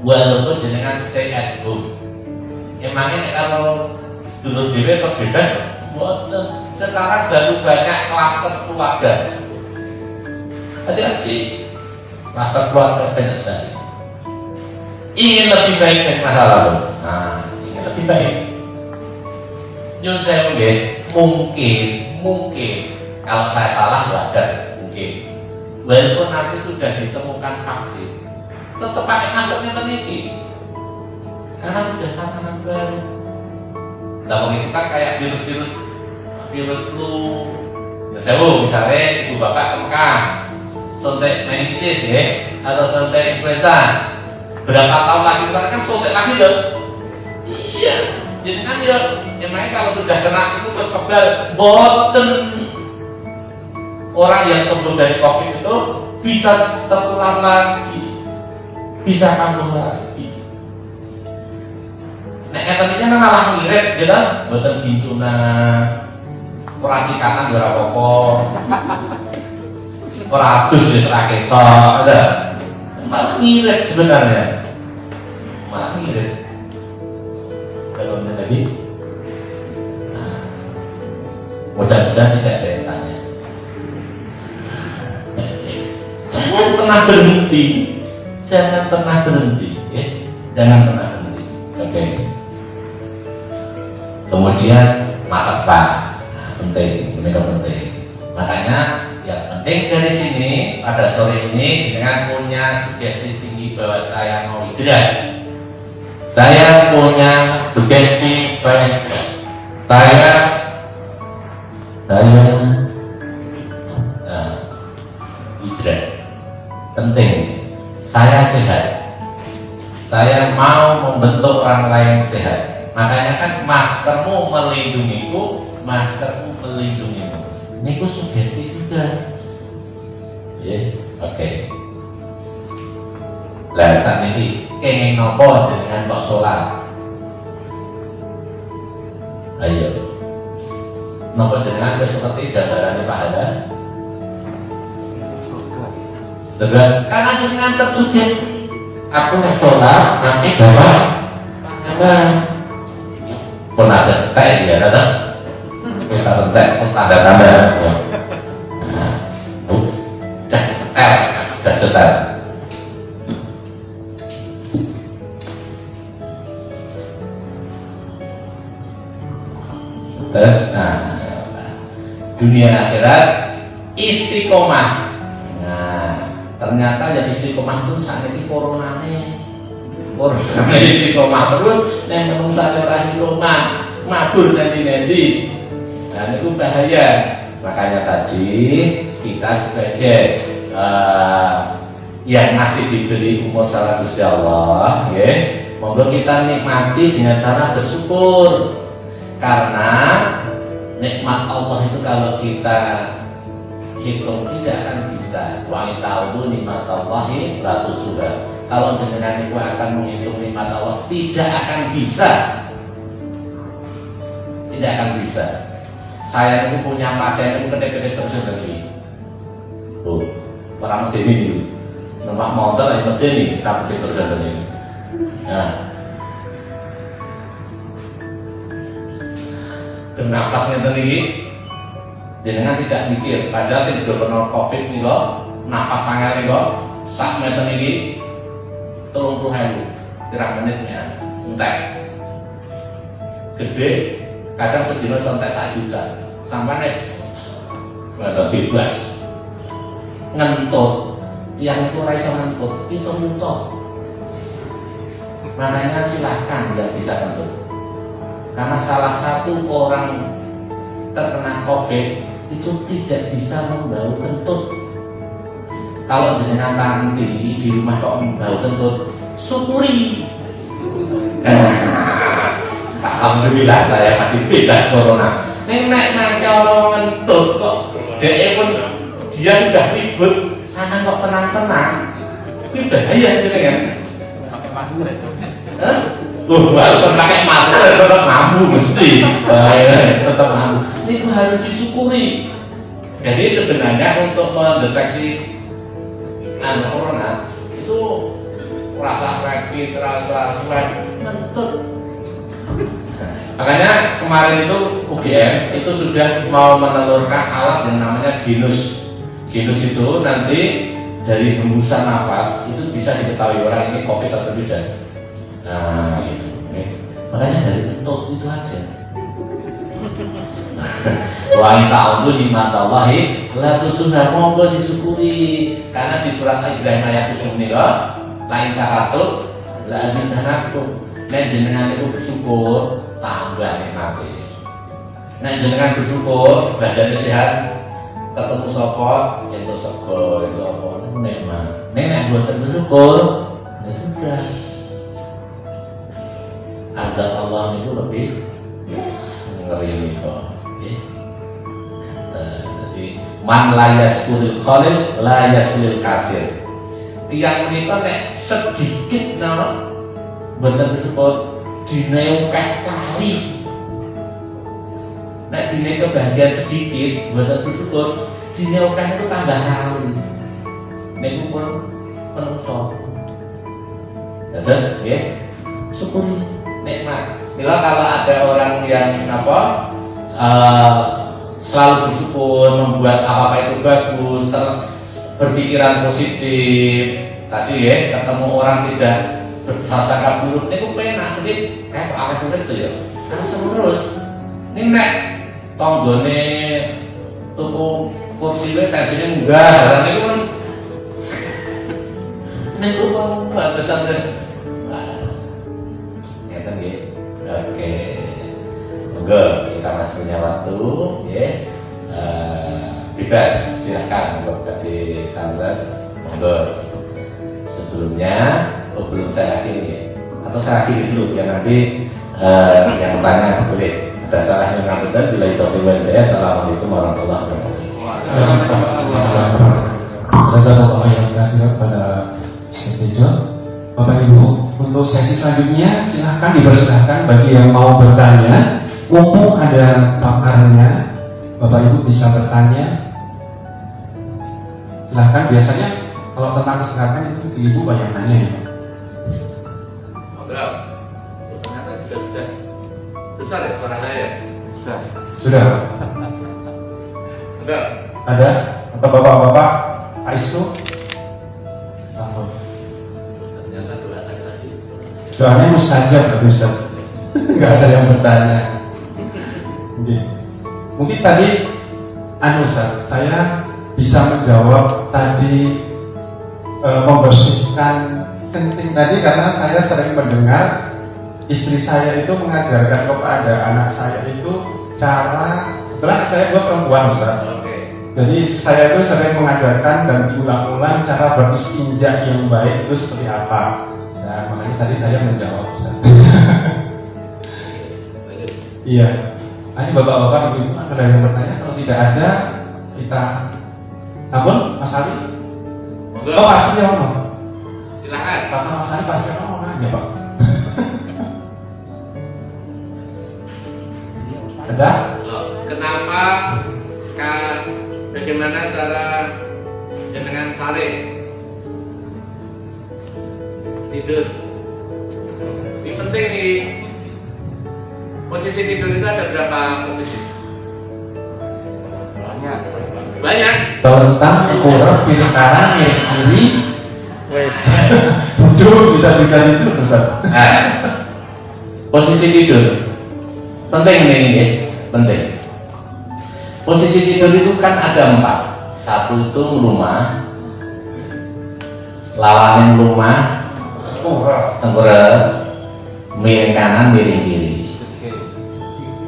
walaupun jenengan stay at home. Emangnya kalau dulu dewe terus bebas, sekarang baru banyak klaster keluarga. Hati-hati, klaster keluarga banyak sekali. Ingin lebih baik dari masa lalu. Nah, ingin lebih baik. Nyun saya mungkin kalau saya salah wajar mungkin. Walaupun nanti sudah ditemukan vaksin, tetap pakai maskernya teliti karena sudah tatanan baru. Nah, itu kan kayak virus flu. Ya saya misalnya ibu bapak ke Mekah, suntik meningitis ya, atau suntik influenza. Berapa tahun lagi kita kan suntik lagi loh. Iya. Jadi kan ya, emangnya kalau sudah kena itu terus kebal, boten orang yang sembuh dari COVID itu bisa tertular lagi, bisa kambuh lagi. Nek katanya malah ngirit, gitu, boten gincuna, operasi kanan ora apa-apa, ora adus wis ra ketok, ada. Malah ngirit sebenarnya, malah ngirit. Kalau tadi, mudah-mudahan tidak ada yang tanya. Jangan pernah berhenti, ya. Jangan pernah berhenti. Oke. Kemudian masa depan, penting, ini penting. Makanya yang penting dari sini pada sore ini dengan punya sugesti tinggi bahwa saya mau hijrah. Saya punya sugesti baik. Hijrah penting. Saya sehat. Saya mau membentuk orang lain sehat. Makanya kan maskermu melindungiku, maskermu melindungimu. Ini sugesti juga. Oke. Lah saat ini kenging nopo dengan kok sholat. Ayo. Nopo dengan wis seperti gambaran Pak Hada. Karena dengan tersugih aku tolak nanti bapak pandangan pun aja teh dia ada besar teh tanda-tanda udah setel terus dunia akhirat istiqomah. Nah ternyata yang istiqomah itu saat ini corona istiqomah terus yang menungsa operasi rumah mabur nanti dan itu bahaya. Makanya tadi kita sebagai yang masih diberi umur salah Gusti Allah ya, monggo kita nikmati dengan cara bersyukur. Karena nikmat Allah itu kalau kita hitung tidak akan bisa. Wa ta'udu nikmat Allahi la tusuha. Kalau jenengan itu akan menghitung nikmat Allah tidak akan bisa. Tidak akan bisa. Saya itu punya pasien itu gede-gede terus lagi. Tuh, orang medeni itu. Numpak motor yang medeni, tapi terus lagi. Nah, bernafasnya tadi, jenengan tidak mikir. Padahal sih sudah pernah COVID nih kok, nafas sangat nih kok, sak meter ini, 30.000 kira menitnya, entek, gede, kadang sedina sampai 1 juta, sampai nih, nggak bebas, ngentut, yang itu rasa ngentut, itu muntah, makanya silahkan nggak bisa ngentut. Karena salah satu orang terkena COVID itu tidak bisa membau kentut. Kalau jenengan nanti di rumah kok membau kentut, syukuri. Alhamdulillah saya masih bebas corona. Nek kalau ngentut kok, dia pun dia sudah ribut, sana kok tenang-tenang. Itu bahaya gitu kan? Pakai masker itu. Walaupun pakai masker tetap mampu mesti, tetap mampu. Ini harus disyukuri. Jadi sebenarnya untuk mendeteksi corona itu rasa rapid, rasa swab, ngentut. Makanya kemarin itu UGM itu sudah mau menelurkan alat yang namanya Genus. Genus itu nanti dari hembusan nafas itu bisa diketahui orang ini COVID atau tidak. Nah, itu, makanya dari kentut itu aja. Wa ta'udu nikmatallahi la tusuha, monggo disyukuri. Karena di surat Ibrahim ayat 7 nih loh, lain sakatul la azidanakum. Nek jenengan itu bersyukur tambah nikmati. Nek jenengan bersyukur badannya sehat, ketemu sapa itu sego itu apa nikmat. Nek buat bersyukur ya sudah. Azab Allah itu lebih ngeri nih kok. Jadi man la yaskuril khalil la yaskuril kasir. Tiang menika nek sedikit nama bener bersyukur dina akeh lali. Nek dina kebahagiaan sedikit bener bersyukur dina akeh itu tambah lali. Niku pun menungso. Terus nggih syukuri nikmat. Mila kalau ada orang yang selalu bersyukur, membuat apa itu bagus, berpikiran positif. Tadi ya ketemu orang tidak berprasangka buruk, ini penak. Jadi kayak awet itu ya. Karena terus ini nek tonggone tuku kursi tensinya munggah, karena itu kan ini kan besar-besar. Oke, monggo kita masih punya waktu, ya. Bebas, silahkan monggo di tablet, monggo. Sebelumnya, belum saya akhiri, atau saya akhiri dulu, ya nanti yang tanya boleh. Ada salahnya ngapunten, bila itu ya. Assalamualaikum warahmatullahi wabarakatuh. Saya pada Ustaz Bapak Ibu, untuk sesi selanjutnya silahkan dipersilahkan bagi yang mau bertanya. Mumpung ada pakarnya, Bapak Ibu bisa bertanya. Silahkan, biasanya Kalau tentang kesehatan itu ibu banyak nanya ya. Enggak. Ternyata sudah besar ya suara saya. Sudah. Sudah Enggak. ada atau bapak-bapak Aisu? Ternyata doa saya tadi. Doanya mustajab tapi Ustaz. Nggak ada yang bertanya. Oke. Mungkin tadi Ustaz, saya bisa menjawab tadi membersihkan kencing tadi karena saya sering mendengar istri saya itu mengajarkan kepada anak saya itu cara, kebetulan saya dua perempuan Ustaz. Oke. Jadi istri saya itu sering mengajarkan dan diulang-ulang cara beristinja yang baik itu seperti apa. Nah, makanya tadi saya menjawab Ustaz. Iya. Ini bapak-bapak ibu-ibu ada yang bertanya, kalau tidak ada kita. Namun Mas Ali, Monggo. pasti ngomong. Silakan. Bapak Mas Ali pasti ngomong aja Pak. Ada? Loh, kenapa bagaimana cara jenengan sare tidur? Ini penting nih. Posisi tidur itu ada berapa posisi? Banyak. Telentang, kurang, kiri kanan, kiri. Duduk bisa juga tidur Ustaz. Nah, posisi tidur penting ini, penting. Posisi tidur itu kan ada 4. Satu itu rumah, lawanin rumah, tengkurap, miring kanan, miring kiri.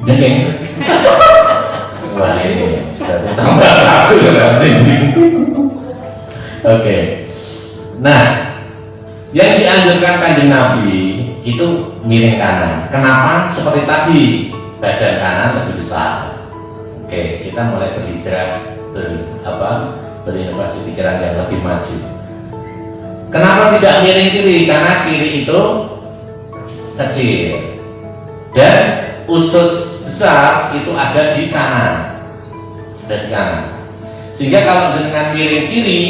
Jengking. Wah ini berarti tambah 1 berarti. Oke. Nah, yang dianjurkan Kanjeng Nabi itu miring kanan. Kenapa? Seperti tadi, badan kanan lebih besar. Oke, kita mulai berhijrah, berinovasi pikiran yang lebih maju. Kenapa tidak miring kiri? Karena kiri itu kecil dan usus besar itu ada di kanan, sehingga kalau dengan miring kiri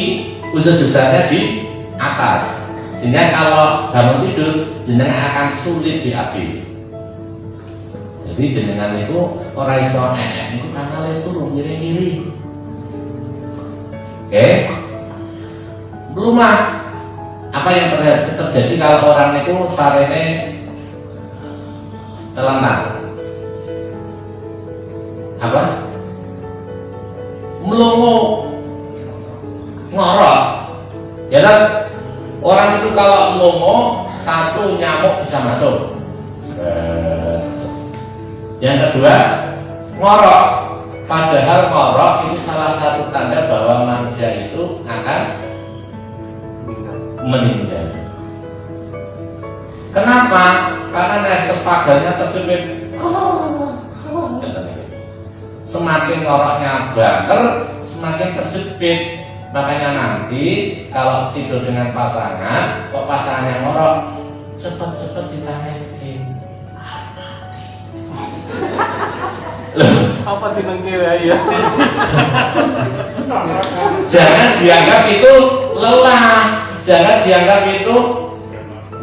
usus besarnya di atas, sehingga kalau bangun tidur jenengan akan sulit diambil. Jadi jenengan itu orang iso itu karena turun miring kiri. Oke, rumah apa yang terjadi kalau orang itu sarene telentang? Apa? Melongo, ngorok, ya kan? Orang itu kalau melongo, satu nyamuk bisa masuk. Yang kedua, ngorok. Padahal ngorok itu salah satu tanda bahwa manusia itu akan meninggal. Kenapa? Karena nafas pagalnya tersebut. Semakin ngoroknya banter, semakin terjepit. Makanya nanti kalau tidur dengan pasangan, kok pasangannya ngorok, cepet-cepet ditanyain. Loh, Apa tinengkewe ya? jangan dianggap itu lelah, jangan dianggap itu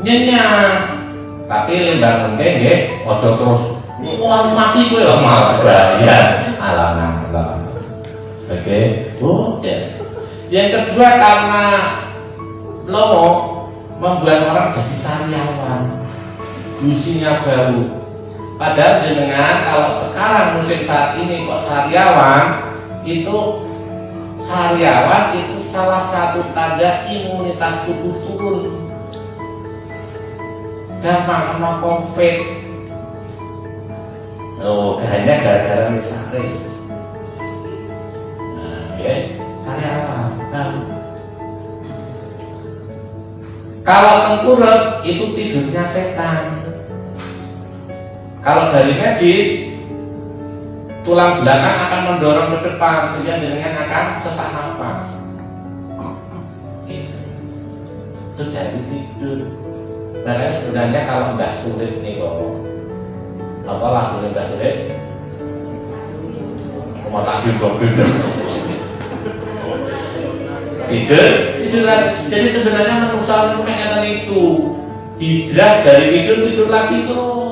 nyenyak. Tapi lembar penting nggih, ojo terus wah mati kowe lho malah bahaya. Alam. Oke. Oh, yes. Yang kedua karena lomo membuat orang jadi sariawan. Gusinya baru. Padahal jenengan kalau sekarang musim saat ini kok sariawan itu salah satu tanda imunitas tubuh turun. Gampang kena COVID. Oh, kayaknya gara-gara misare. Nah, ya, sariawan. Kalau tengkurap itu tidurnya setan. Kalau dari medis, tulang belakang akan mendorong ke depan sehingga jenengan akan sesak nafas. Itu dari tidur. Makanya sebenarnya kalau nggak sulit nih kok, apa lagunya nggak sulit? Mau takdir gobil. tidur lagi. Jadi sebenarnya manusia itu pengen itu hijrah dari tidur lagi terus.